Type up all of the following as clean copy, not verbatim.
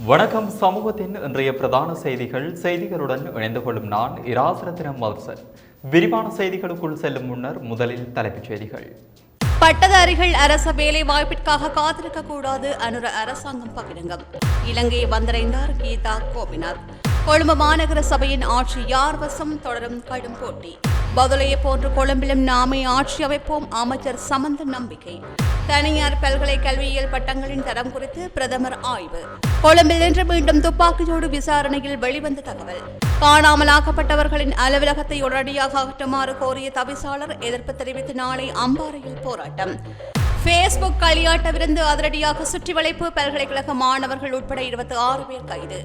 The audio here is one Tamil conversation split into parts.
வணக்கம். சமூகத்தின் இன்றைய பிரதான செய்திகளுடன் இணைந்து கொள்ளும் நான் இராசரத்தினம் மதுசன். விரிவான செய்திகளுக்குள் செல்லும் முன்னர் முதலில் தலைப்புச் செய்திகள். பட்டதாரிகள் அரச வேலை வாய்ப்பிற்காக காத்திருக்க கூடாது. அனுர அரசாங்கம் பகிரங்கம். இலங்கையை வந்தடைந்தார் கீதா கோபிநாத். கொழும்பு மாநகர சபையின் ஆட்சி யார் வசம் தொடரும் கடும் போட்டி. பதுளையை போன்று கொழும்பிலும் நாமே ஆட்சி அமைப்போம். அமைச்சர் சமந்த நம்பிக்கை. தனியார் பல்கலை கல்வியியல் பட்டங்களின் தரம் குறித்து பிரதமர் ஆய்வு. கொழும்பில் இன்று மீண்டும் துப்பாக்கிச்சூடு விசாரணையில் வெளிவந்த தகவல். காணாமலாக்கப்பட்டவர்களின் அலுவலகத்தை உடனடியாக அகற்றுமாறு கோரிய தவிசாளர் எதிர்ப்பு தெரிவித்து நாளை அம்பாறையில் போராட்டம். பேஸ்புக் களியாட்டவிருந்து அதிரடியாக சுற்றி வளைப்பு. பல்கலைக்கழக மாணவர்கள் உட்பட 26 பேர் கைது.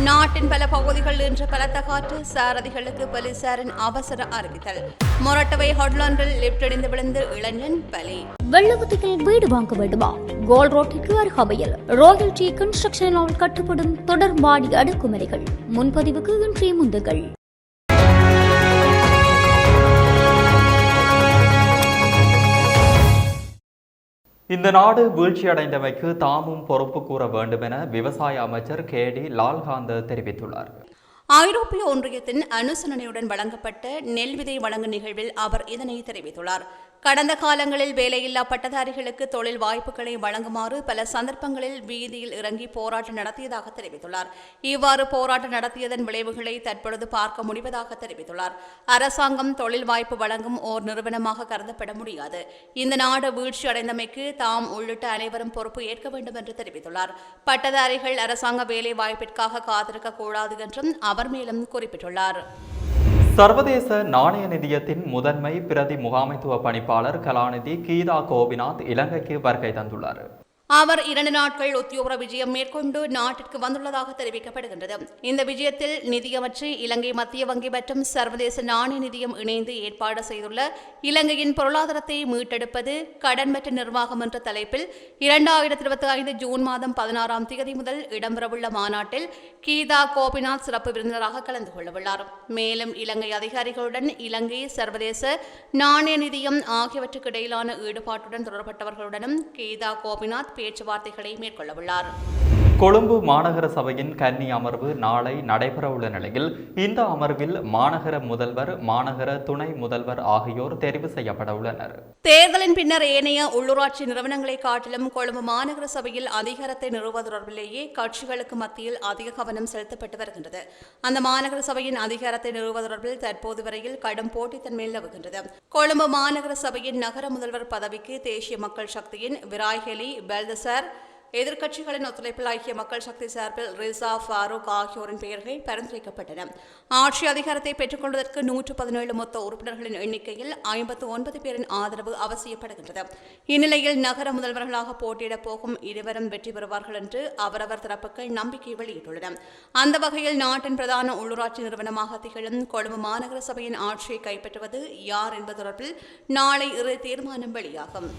நாட்டின் பல பகுதிகளில் இன்று பலத்த காற்று. சாரதிகளுக்கு போலீசாரின் அவசர அறிவித்தல். மொரட்டவை ஹொட்லாண்டில் லிப்ட் இடிந்து விழுந்து இளைஞன் பலி. வெள்ளவத்தியில் வீடு வாங்க வேண்டுமா? கோல் ரோட்டிற்கு அருகாமையில் ராயல்டி கன்ஸ்ட்ரக்ஷனால் கட்டப்படும் தொடர் மாடி அடுக்குமுறைகள். முன்பதிவுக்கு இன்றைய முந்துங்கள். இந்த நாடு வீழ்ச்சியடைந்தமைக்கு தாமும் பொறுப்பு கூற வேண்டும் என விவசாய அமைச்சர் KD லால்காந்த தெரிவித்துள்ளார். ஐரோப்பிய ஒன்றியத்தின் அனுசரணையுடன் வழங்கப்பட்ட நெல் விதை வழங்கும் நிகழ்வில் அவர் இதனை தெரிவித்துள்ளார். கடந்த காலங்களில் வேலையில்லா பட்டதாரிகளுக்கு தொழில் வாய்ப்புகளை வழங்குமாறு பல சந்தர்ப்பங்களில் வீதியில் இறங்கி போராட்டம் நடத்தியதாக தெரிவித்துள்ளார். இவ்வாறு போராட்டம் நடத்தியதன் விளைவுகளை தற்பொழுது பார்க்க முடிவதாக தெரிவித்துள்ளார். அரசாங்கம் தொழில் வாய்ப்பு வழங்கும் ஓர் நிறுவனமாக கருதப்பட முடியாது. இந்த நாடு வீழ்ச்சி அடைந்தமைக்கு தாம் உள்ளிட்ட அனைவரும் பொறுப்பு ஏற்க வேண்டும் என்று தெரிவித்துள்ளார். பட்டதாரிகள் அரசாங்க வேலை வாய்ப்பிற்காக காத்திருக்க கூடாது என்றும் அவர் மேலும் குறிப்பிட்டுள்ளார். சர்வதேச நாணய நிதியத்தின் முதன்மை பிரதி முகாமைத்துவ பணிப்பாளர் கலாநிதி கீதா கோபிநாத் இலங்கைக்கு வருகை தந்துள்ளார். அவர் 2 நாட்கள் உத்தியோக விஜயம் மேற்கொண்டு நாட்டிற்கு வந்துள்ளதாக தெரிவிக்கப்படுகின்றது. இந்த விஜயத்தில் நிதியமைச்சு, இலங்கை மத்திய வங்கி மற்றும் சர்வதேச நாணய நிதியம் இணைந்து ஏற்பாடு செய்துள்ள இலங்கையின் பொருளாதாரத்தை மீட்டெடுப்பது கடன் மற்றும் நிர்வாகம் என்ற தலைப்பில் 2025 ஜூன் மாதம் 16ஆம் தேதி முதல் இடம்பெறவுள்ள மாநாட்டில் கீதா கோபிநாத் சிறப்பு விருந்தினராக கலந்து கொள்ளவுள்ளார். மேலும் இலங்கை அதிகாரிகளுடன் இலங்கை சர்வதேச நாணய நிதியம் ஆகியவற்றுக்கு இடையிலான ஈடுபாட்டுடன் தொடர்பட்டவர்களுடனும் கீதா கோபிநாத் பேச்சுவார்த்தைகளை மேற்கொள்ளவுள்ளார். கொழும்பு மாநகர சபையின் கன்னி அமர்வு நாளை நடைபெறவுள்ள நிலையில் இந்த அமர்வில் மாநகர முதல்வர், மாநகர துணை முதல்வர் ஆகியோர் தெரிவு செய்யப்பட உள்ளனர். தேர்தலின் பின்னர் ஏனைய உள்ளூராட்சி நிறுவனங்களை காட்டிலும் கொழும்பு மாநகர சபையில் அதிகாரத்தை நிறுவுவது தொடர்பிலேயே கட்சிகளுக்கு மத்தியில் அதிக கவனம் செலுத்தப்பட்டு வருகின்றது. அந்த மாநகர சபையின் அதிகாரத்தை நிறுவுவது தொடர்பில் தற்போது வரையில் கடும் போட்டித்தன்மை நிலவுகின்றது. கொழும்பு மாநகர சபையின் நகர முதல்வர் பதவிக்கு தேசிய மக்கள் சக்தியின் விராய்ஹெலி பெல்தசார், எதிர்க்கட்சிகளின் ஒத்துழைப்பில் ஐக்கிய மக்கள் சக்தி சார்பில் ரிசா ஃபாரூக் ஆகியோரின் பெயர்கள் பரிந்துரைக்கப்பட்டன. ஆட்சி அதிகாரத்தை பெற்றுக் கொள்வதற்கு 117 மொத்த உறுப்பினர்களின் எண்ணிக்கையில் 59 பேரின் ஆதரவு அவசியப்படுகின்றது. இந்நிலையில் நகர முதல்வர்களாக போட்டியிடப் போகும் இருவரும் வெற்றி பெறுவார்கள் என்று அவரவர் தரப்புகள் நம்பிக்கை வெளியிட்டுள்ளன. அந்த வகையில் நாட்டின் பிரதான உள்ளூராட்சி நிறுவனமாக திகழும் கொழும்பு மாநகர சபையின் ஆட்சியை கைப்பற்றுவது யார் என்பது தொடர்பில் நாளை இறுதி தீர்மானம் வெளியாகும்.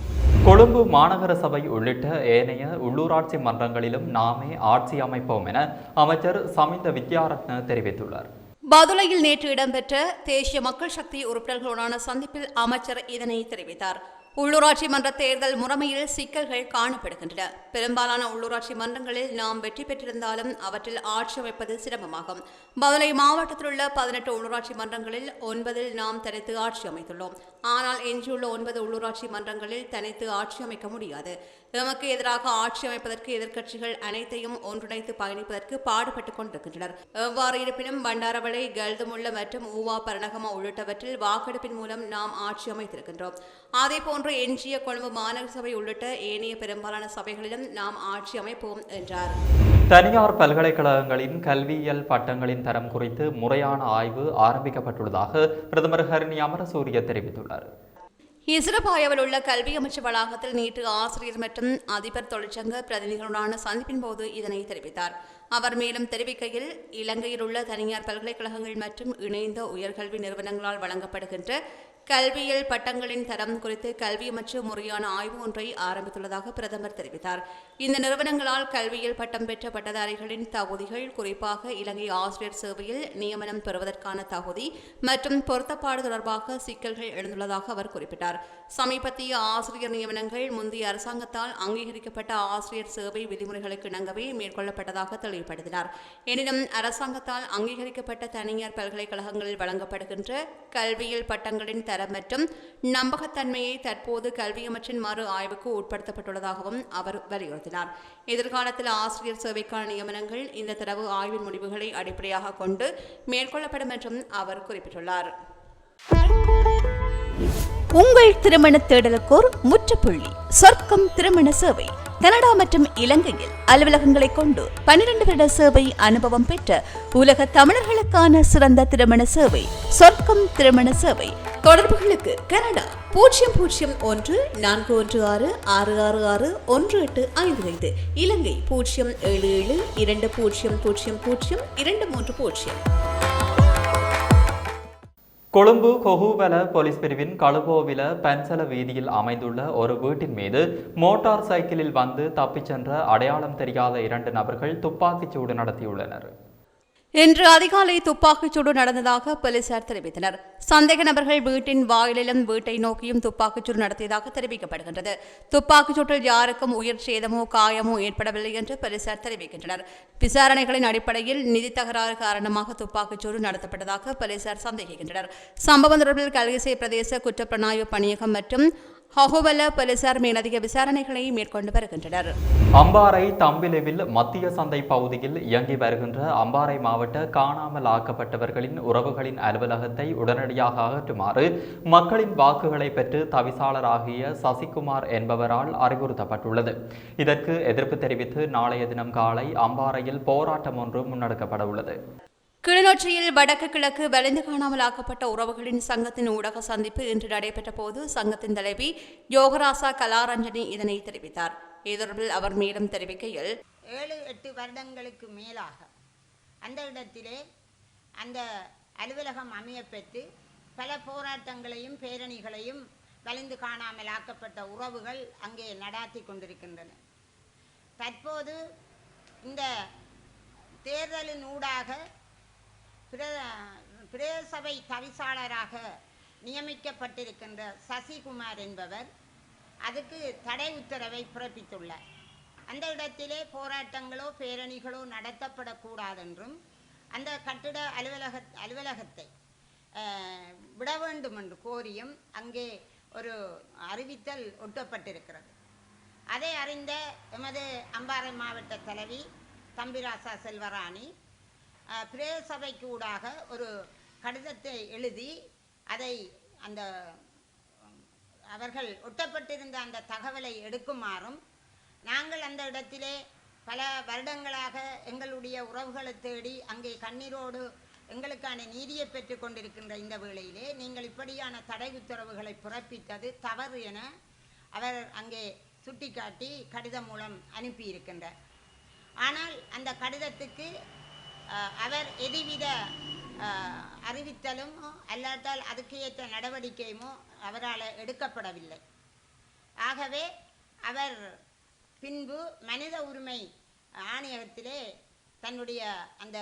கொழும்பு மாநகர சபை உள்ளிட்ட ஏனைய உள்ளூராட்சி மன்றங்களிலும் நாமே ஆட்சி அமைப்போம் என அமைச்சர் சமிந்த வித்யாரத்ன தெரிவித்துள்ளார். பதுளையில் நேற்று இடம்பெற்ற தேசிய மக்கள் சக்தி உறுப்பினர்களுடனான சந்திப்பில் அமைச்சர் இதனை தெரிவித்தார். உள்ளூராட்சி மன்ற தேர்தல் முறைமையில் சிக்கல்கள் காணப்படுகின்றன. பெரும்பாலான உள்ளூராட்சி மன்றங்களில் நாம் வெற்றி பெற்றிருந்தாலும் அவற்றில் ஆட்சி அமைப்பது சிரமமாகும். பதுளை மாவட்டத்தில் உள்ள 18 உள்ளூராட்சி மன்றங்களில் 9 நாம் தனித்து ஆட்சி அமைத்துள்ளோம். ஆனால் எஞ்சியுள்ள 9 உள்ளூராட்சி மன்றங்களில் தனித்து ஆட்சி அமைக்க முடியாது. எமக்கு எதிராக ஆட்சி அமைப்பதற்கு எதிர்க்கட்சிகள் அனைத்தையும் ஒன்றிணைத்து பயணிப்பதற்கு பாடுபட்டுக் கொண்டிருக்கின்றனர். எவ்வாறு இருப்பினும் பண்டாரவளை, கல்துமுல்ல மற்றும் ஊவா பரணகமா உள்ளிட்டவற்றில் வாக்கெடுப்பின் மூலம் நாம் ஆட்சி அமைத்திருக்கின்றோம். அதேபோன்று எஞ்சிய கொழும்பு மாநகர சபை உள்ளிட்ட ஏனைய பெரும்பாலான சபைகளிலும் நாம் ஆட்சி அமைப்போம் என்றார். தனியார் பல்கலைக்கழகங்களின் கல்வியியல் பட்டங்களின் தரம் குறித்து முறையான ஆய்வு ஆரம்பிக்கப்பட்டுள்ளதாக பிரதமர் ஹரணி அமரசூரிய தெரிவித்துள்ளார். இசுரபாயாவில் உள்ள கல்வி அமைச்சு வளாகத்தில் நேற்று ஆசிரியர் மற்றும் அதிபர் தொழிற்சங்க பிரதிநிதிகளுடனான சந்திப்பின் போது இதனை தெரிவித்தார். அவர் மேலும் தெரிவிக்கையில், இலங்கையில் உள்ள தனியார் பல்கலைக்கழகங்கள் மற்றும் இணைந்த உயர்கல்வி நிறுவனங்களால் வழங்கப்படுகின்ற கல்வியியல் பட்டங்களின் தரம் குறித்து கல்வி அமைச்சு முறையான ஆய்வு ஒன்றை ஆரம்பித்துள்ளதாக பிரதமர் தெரிவித்தார். இந்த நிறுவனங்களால் கல்வியியல் பட்டம் பெற்ற பட்டதாரிகளின் தகுதிகள், குறிப்பாக இலங்கை ஆசிரியர் சேவையில் நியமனம் பெறுவதற்கான தகுதி மற்றும் பொருத்தப்பாடு தொடர்பாக சிக்கல்கள் எழுந்துள்ளதாக அவர் குறிப்பிட்டார். சமீபத்திய ஆசிரியர் நியமனங்கள் முந்தைய அரசாங்கத்தால் அங்கீகரிக்கப்பட்ட ஆசிரியர் சேவை விதிமுறைகளுக்கு இணங்கவே மேற்கொள்ளப்பட்டதாக தெளிவுபடுத்தினார். தெளிவுபடுத்தினார். எனினும் அரசாங்கத்தால் அங்கீகரிக்கப்பட்ட தனியார் பல்கலைக்கழகங்களில் வழங்கப்படுகின்ற கல்வியியல் பட்டங்களின் தரம் மற்றும் நம்பகத்தன்மையை தற்போது கல்வி அமைச்சின் மறு ஆய்வுக்கு உட்படுத்தப்பட்டுள்ளதாகவும் அவர் வலியுறுத்தினார். எதிர்காலத்தில் ஆசிரியர் சேவைக்கான நியமனங்கள் இந்த தரவு ஆய்வின் முடிவுகளை அடிப்படையாக கொண்டு மேற்கொள்ளப்படும் என்றும் அவர் குறிப்பிட்டுள்ளார். உங்கள் திருமண தேடலுக்கோர் முற்றுப்புள்ளி சொர்க்கம் திருமண சேவை. கனடா மற்றும் இலங்கையில் அலுவலகங்களை கொண்டு 12 வருட சேவை அனுபவம் பெற்ற உலக தமிழர்களுக்கான சிறந்த திருமண சேவை சொர்க்கம் திருமண சேவை. தொடர்புகளுக்கு கனடா 0014666661855, இலங்கை 07720002300. கொழும்பு கொஹுவல போலீஸ் பிரிவின் கழுபோவில பன்சல வீதியில் அமைந்துள்ள ஒரு வீட்டின் மீது மோட்டார் சைக்கிளில் வந்து தப்பிச் சென்ற அடையாளம் தெரியாத 2 நபர்கள் துப்பாக்கிச் சூடு நடத்தியுள்ளனர். இன்று அதிகாலை துப்பாக்கிச்சூடு நடந்ததாக போலீசார் தெரிவித்தனர். சந்தேக நபர்கள் வீட்டின் வாயிலிலும் வீட்டை நோக்கியும் துப்பாக்கிச்சூடு நடத்தியதாக தெரிவிக்கப்படுகின்றது. துப்பாக்கிச்சூட்டில் யாருக்கும் உயிர் சேதமோ காயமோ ஏற்படவில்லை என்று போலீசார் தெரிவிக்கின்றனர். விசாரணைகளின் அடிப்படையில் நிதி தகராறு காரணமாக துப்பாக்கிச்சூடு நடத்தப்பட்டதாக போலீசார் சந்தேகிக்கின்றனர். சம்பவம் தொடர்பில் கல்கிசை பிரதேச குற்றப்புலனாய்வு பணியகம் மற்றும் ஹொஹுவல போலீசார் மேலதிக விசாரணைகளை மேற்கொண்டு வருகின்றனர். அம்பாறை தம்பிலிவில் மத்திய சந்தை பகுதியில் இயங்கி வருகின்ற அம்பாறை மாவட்ட காணாமல் ஆக்கப்பட்டவர்களின் உறவுகளின் அலுவலகத்தை உடனடியாக அகற்றுமாறு மக்களின் வாக்குகளை பெற்று தவிசாளராகிய சசிகுமார் என்பவரால் அறிவுறுத்தப்பட்டுள்ளது. இதற்கு எதிர்ப்பு தெரிவித்து நாளைய தினம் காலை அம்பாறையில் போராட்டம் ஒன்று முன்னெடுக்கப்பட உள்ளது. கிளிநொச்சியில் வடக்கு கிழக்கு வலிந்து காணாமல் ஆக்கப்பட்ட உறவுகளின் சங்கத்தின் ஊடக சந்திப்பு இன்று நடைபெற்ற போது சங்கத்தின் தலைவி யோகராசா கலாரஞ்சனி இதனை தெரிவித்தார். இது தொடர்பில் அவர் மேலும் தெரிவிக்கையில், 7-8 வருடங்களுக்கு மேலாக அந்த இடத்திலே அந்த அலுவலகம் அமையப்பெற்று பல போராட்டங்களையும் பேரணிகளையும் வலிந்து காணாமல் ஆக்கப்பட்ட உறவுகள் அங்கே நடாத்தி கொண்டிருக்கின்றன. தற்போது இந்த தேர்தலின் ஊடாக பிரதேசபை தவிசாளராக நியமிக்கப்பட்டிருக்கின்ற சசிகுமார் என்பவர் அதுக்கு தடை உத்தரவை பிறப்பித்துள்ளார். அந்த இடத்திலே போராட்டங்களோ பேரணிகளோ நடத்தப்படக்கூடாதென்றும் அந்த கட்டிட அலுவலகத்தை விட வேண்டும் என்று கோரியும் அங்கே ஒரு அறிவித்தல் ஒட்டப்பட்டிருக்கிறது. அதை அறிந்த எமது அம்பாறை மாவட்ட தலைவி தம்பிராசா செல்வராணி பிரதேச சபைக்கு ஊடாக ஒரு கடிதத்தை எழுதி அதை அந்த அவர்கள் ஒட்டப்பட்டிருந்த அந்த தகவலை எடுக்குமாறும், நாங்கள் அந்த இடத்திலே பல வருடங்களாக எங்களுடைய உறவுகளை தேடி அங்கே கண்ணீரோடு எங்களுக்கான நீதியை பெற்று கொண்டிருக்கின்ற இந்த வேளையிலே நீங்கள் இப்படியான தடை உத்தரவுகளை பிறப்பித்தது தவறு என அவர் அங்கே சுட்டிக்காட்டி கடிதம் மூலம் அனுப்பியிருக்கின்றார். ஆனால் அந்த கடிதத்துக்கு அவர் எதுவித அறிவித்தலும் அல்லாட்டால் அதுக்கு ஏற்ற நடவடிக்கையுமோ அவரால் எடுக்கப்படவில்லை. ஆகவே அவர் பின்பு மனித உரிமை ஆணையகத்திலே தன்னுடைய அந்த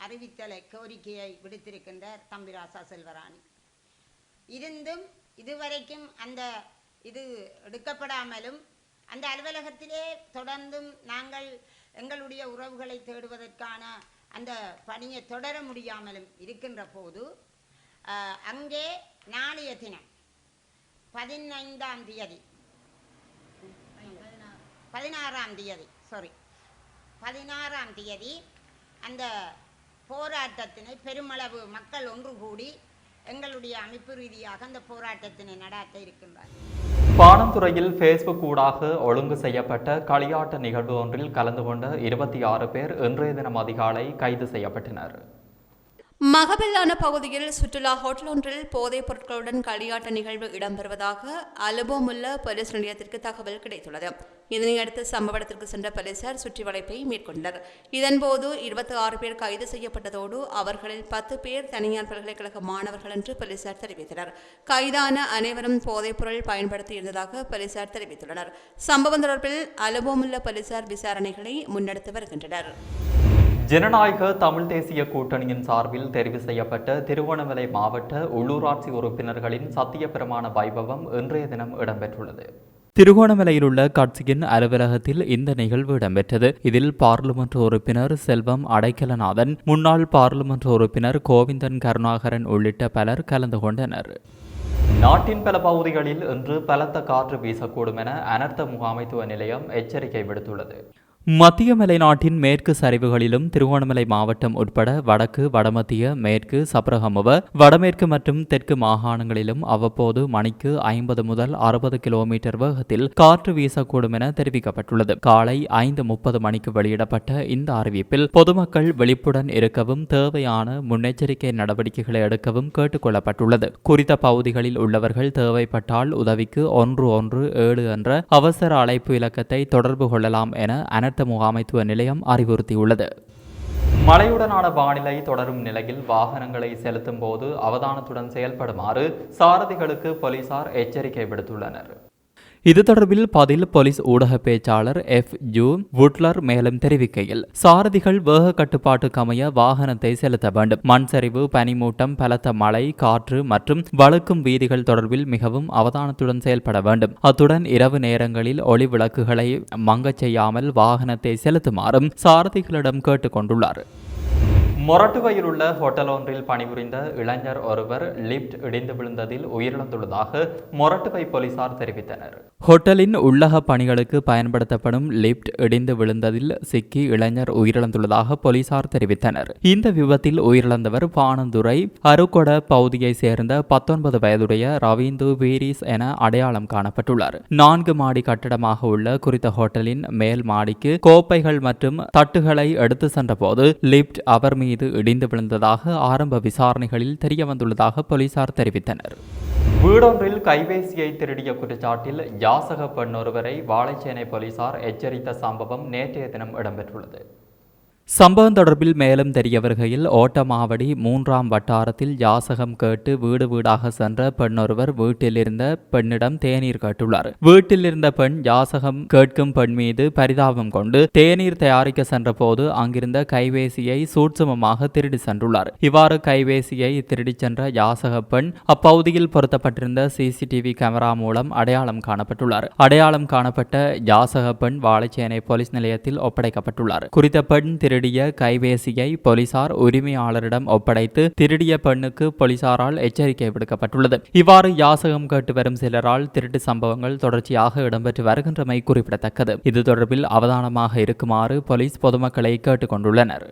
அறிவித்தலை கோரிக்கையை விடுத்திருக்கின்றார் தம்பிராசா செல்வராணி. இருந்தும் இதுவரைக்கும் அந்த இது எடுக்கப்படாமலும் அந்த அலுவலகத்திலே தொடர்ந்தும் நாங்கள் எங்களுடைய உறவுகளை தேடுவதற்கான அந்த பணியை தொடர முடியாமலும் இருக்கின்ற போது அங்கே நாளைய தினம் 16ஆம் தேதி அந்த போராட்டத்தினை பெருமளவு மக்கள் ஒன்று கூடி எங்களுடைய அமைப்பு ரீதியாக அந்த போராட்டத்தினை நடாத்த இருக்கின்றார். பாணந்துறையில் ஃபேஸ்புக் ஊடாக ஒழுங்கு செய்யப்பட்ட களியாட்ட நிகழ்வு ஒன்றில் கலந்து கொண்ட 26 பேர் இன்றைய தினம் அதிகாலை கைது செய்யப்பட்டனர். மகபெல்லான பகுதியில் சுற்றுலா ஹோட்டல் ஒன்றில் போதைப் பொருட்களுடன் களியாட்ட நிகழ்வு இடம்பெறுவதாக அலுபோமுல்ல போலீஸ் நிலையத்திற்கு தகவல் கிடைத்துள்ளது. இதனையடுத்து சம்பவ இடத்திற்கு சென்ற போலீசார் சுற்றி வளைப்பை மேற்கொண்டனர். இதன்போது 26 பேர் கைது செய்யப்பட்டதோடு அவர்களில் 10 பேர் தனியார் பல்கலைக்கழக மாணவர்கள் என்று போலீசார் தெரிவித்தனர். கைதான அனைவரும் போதைப் பொருள் பயன்படுத்தியிருந்ததாக போலீசார் தெரிவித்துள்ளனர். சம்பவம் தொடர்பில் அலுபோமுல்ல போலீசார் விசாரணைகளை முன்னெடுத்து வருகின்றனர். ஜனநாயக தமிழ் தேசிய கூட்டணியின் சார்பில் தெரிவு செய்யப்பட்ட திருவண்ணாமலை மாவட்ட உள்ளூராட்சி உறுப்பினர்களின் சத்திய பிரமாண வைபவம் இன்றைய தினம் இடம்பெற்றுள்ளது. திருகோணமலையில் உள்ள கட்சியின் அலுவலகத்தில் இந்த நிகழ்வு இடம்பெற்றது. இதில் பார்லிமென்ட் உறுப்பினர் செல்வம் அடைக்கலநாதன், முன்னாள் பார்லிமென்ட் உறுப்பினர் கோவிந்தன் கருணாகரன் உள்ளிட்ட பலர் கலந்து கொண்டனர். நாட்டின் பல பகுதிகளில் இன்று பலத்த காற்று வீசக்கூடும் என அனர்த்த முகாமைத்துவ நிலையம் எச்சரிக்கை விடுத்துள்ளது. மத்திய மலைநாட்டின் மேற்கு சரிவுகளிலும் திருகோணமலை மாவட்டம் உட்பட வடக்கு, வடமத்திய, மேற்கு, சப்ரகமுவ, வடமேற்கு மற்றும் தெற்கு மாகாணங்களிலும் அவ்வப்போது மணிக்கு 50 முதல் 60 கிலோமீட்டர் வேகத்தில் காற்று வீசக்கூடும் என தெரிவிக்கப்பட்டுள்ளது. காலை 5:30 மணிக்கு வெளியிடப்பட்ட இந்த அறிவிப்பில் பொதுமக்கள் விழிப்புடன் இருக்கவும் தேவையான முன்னெச்சரிக்கை நடவடிக்கைகளை எடுக்கவும் கேட்டுக் கொள்ளப்பட்டுள்ளது. குறித்த பகுதிகளில் உள்ளவர்கள் தேவைப்பட்டால் உதவிக்கு 117 என்ற அவசர அழைப்பு இலக்கத்தை தொடர்பு கொள்ளலாம் என முகாமைத்துவ நிலையம் அறிவுறுத்தியுள்ளது. மழையுடனான வானிலை தொடரும் நிலையில் வாகனங்களை செலுத்தும் போது அவதானத்துடன் செயல்படுமாறு சாரதிகளுக்கு போலீசார் எச்சரிக்கை விடுத்துள்ளனர். இது தொடர்பில் பதில் போலீஸ் ஊடக பேச்சாளர் F.U. வுட்லர் மேலும் தெரிவிக்கையில், சாரதிகள் வேக கட்டுப்பாட்டுக்கு அமைய வாகனத்தை செலுத்த வேண்டும். மண் சரிவு, பனிமூட்டம், பலத்த மழை, காற்று மற்றும் வழுக்கும் வீதிகள் தொடர்பில் மிகவும் அவதானத்துடன் செயல்பட வேண்டும். அத்துடன் இரவு நேரங்களில் ஒளி விளக்குகளை மங்கச் செய்யாமல் வாகனத்தை செலுத்துமாறும் சாரதிகளிடம் கேட்டுக் கொண்டுள்ளார். மொரட்டுவையில் உள்ள ஹோட்டல் ஒன்றில் பணிபுரிந்த இளைஞர் ஒருவர் லிப்ட் இடிந்து விழுந்ததில் உயிரிழந்துள்ளதாக மொரட்டுவை போலீசார் தெரிவித்தனர். ஹோட்டலின் உள்ளக பணிகளுக்கு பயன்படுத்தப்படும் லிப்ட் இடிந்து விழுந்ததில் சிக்கி இளைஞர் உயிரிழந்துள்ளதாக போலீசார் தெரிவித்தனர். இந்த விபத்தில் உயிரிழந்தவர் பாணந்துறை அருகொட பகுதியை சேர்ந்த 19 வயதுடைய ரவீந்து வீரிஸ் என அடையாளம் காணப்பட்டுள்ளார். 4 மாடி கட்டடமாக உள்ள குறித்த ஹோட்டலின் மேல் மாடிக்கு கோப்பைகள் மற்றும் தட்டுகளை எடுத்து சென்றபோது லிப்ட் அவர் மீது இடிந்து விழுந்ததாக ஆரம்ப விசாரணைகளில் தெரியவந்துள்ளதாக போலீசார் தெரிவித்தனர். வீடொன்றில் கைபேசியை திருடிய குற்றச்சாட்டில் யாசக பெண் ஒருவரை வாழைச்சேனை போலீசார் எச்சரித்த சம்பவம் நேற்றைய தினம் இடம்பெற்றுள்ளது. சம்பவம் தொடர்பில் மேலும் தெரிய வருகையில், ஓட்டமாவடி 3ஆம் வட்டாரத்தில் யாசகம் கேட்டு வீடு வீடாக சென்ற பெண்ணொருவர் வீட்டில் இருந்த பெண்ணிடம் தேநீர் கேட்டுள்ளார். வீட்டில் இருந்த பெண் யாசகம் கேட்கும் பெண் மீது பரிதாபம் கொண்டு தேநீர் தயாரிக்க சென்ற போது அங்கிருந்த கைபேசியை சூட்சுமமாக திருடி சென்றுள்ளார். இவ்வாறு கைபேசியை திருடி சென்ற யாசக பெண் அப்பகுதியில் பொருத்தப்பட்டிருந்த CCTV கேமரா மூலம் அடையாளம் காணப்பட்டுள்ளார். அடையாளம் காணப்பட்ட யாசக பெண் வாழைச்சேனை போலீஸ் நிலையத்தில் ஒப்படைக்கப்பட்டுள்ளார். குறித்த பெண் திருடிய கைபேசியை போலீசார் உரிமையாளரிடம் ஒப்படைத்து திருடிய பெண்ணுக்கு போலீசாரால் எச்சரிக்கை விடுக்கப்பட்டுள்ளது. இவ்வாறு யாசகம் கேட்டு வரும் சிலரால் திருட்டு சம்பவங்கள் தொடர்ச்சியாக இடம்பெற்று வருகின்றமை குறிப்பிடத்தக்கது. இது தொடர்பில் அவதானமாக இருக்குமாறு போலீஸ் பொதுமக்களை கேட்டுக் கொண்டுள்ளனர்.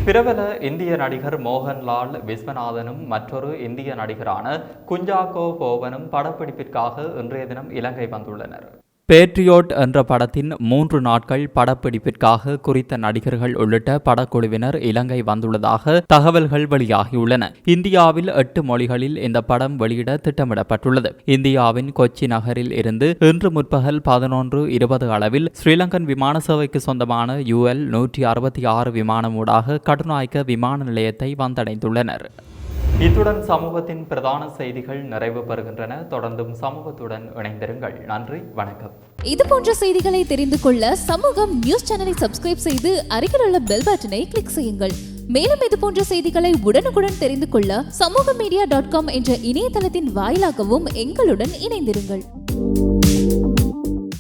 பிரபல இந்திய நடிகர் மோகன்லால் விஸ்வநாதனும் மற்றொரு இந்திய நடிகரான குஞ்சாக்கோ போவனும் படப்பிடிப்பிற்காக இன்றைய தினம் இலங்கை வந்துள்ளனர். பேட்ரியோட் என்ற படத்தின் 3 நாட்கள் படப்பிடிப்பிற்காக குறித்த நடிகர்கள் உள்ளிட்ட படக்குழுவினர் இலங்கை வந்துள்ளதாக தகவல்கள் வெளியாகியுள்ளன. இந்தியாவில் 8 மொழிகளில் இந்த படம் வெளியிட திட்டமிடப்பட்டுள்ளது. இந்தியாவின் கொச்சி நகரில் இருந்து இன்று முற்பகல் 11:20 அளவில் ஸ்ரீலங்கன் விமான சேவைக்கு சொந்தமான UL 166 விமானம் ஊடாக கட்டுநாயக்க விமான நிலையத்தை வந்தடைந்துள்ளனர். இத்துடன் சமூகத்தின் பிரதான செய்திகள் நிறைவு பெறுகின்றன. தொடர்ந்தும் சமூகத்துடன் இணைந்திருங்கள். நன்றி, வணக்கம். இது போன்ற செய்திகளை தெரிந்து கொள்ள சமூகம் நியூஸ் சேனலை சப்ஸ்கிரைப் செய்து அருகில் உள்ள பெல் பட்டனை கிளிக் செய்யுங்கள். மேலும் இது போன்ற செய்திகளை உடனுக்குடன் தெரிந்து கொள்ள சமூகமீடியா.com என்ற இணையதளத்தின் வாயிலாகவும் எங்களுடன் இணைந்திருங்கள்.